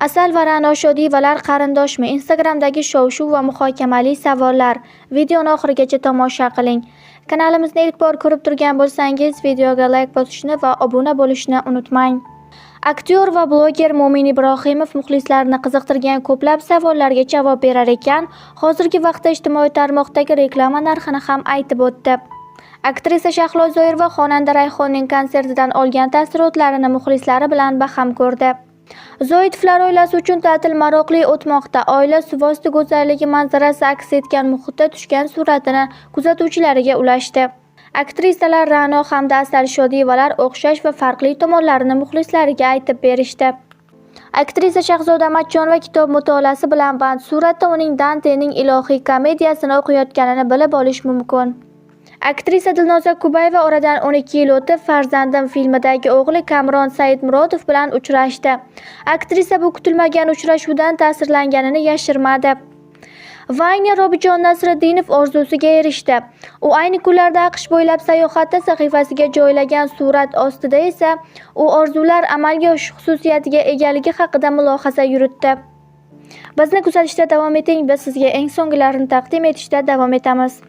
Asal va Ra'no Shodiyevalar qarindoshmi? Instagramdagi shov-shuv va muhokamali savollar. Videoni oxirigacha tomosha qiling. Kanalimizni ilk bor ko'rib turgan bo'lsangiz, videoga like bosishni va obuna bo'lishni unutmang. Aktyor va bloger Mo'min Ibrohimov muxlislarini qiziqtirgan ko'plab savollarga javob berar ekan, hozirgi vaqtda ijtimoiy tarmoqdagi reklama narxini ham aytib o'tdi. Aktrisa Shahlo Zoirova xonanda Rayhonning konsertidan olgan taassurotlarini muxlislari bilan baham ko'rdi. Zoitovlar oilasi uchun ta'til maroqli o'tmoqda. Oila suvosti go'zalligi manzarasi aks etgan muhitda tushgan suratini kuzatuvchilariga ulashdi. Aktrisalar Ra'no hamda Asal Shodiyevalar o'xshash va farqli tomonlarini muxlislariga aytib berishdi. Aktrisa Shahzoda Matchonova kitob mutolaasi bilan band. Suratda uning Dantening ilohiy komediyasini o'qiyotganini bilib olish mumkin. Aktrisa Dilnoza Kubayeva oradan 12 yil o'tib Farzandim filmidagi o'g'li Kamron Saidmurodov bilan uchrashdi. Aktrisa bu kutilmagan uchrashuvdan ta'sirlanganini yashirmadi. Vayner Robijon Nasriddinov orzusiga erishdi. U ayni kunlarda AQSh bo'ylab sayohatda sahifasiga joylagan surat ostida esa u orzular amalga oshish xususiyatiga egaligi haqida mulohaza yuritdi. Bizni kuzatishda davom eting, biz sizga eng so'nggilarini taqdim etishda davom etamiz.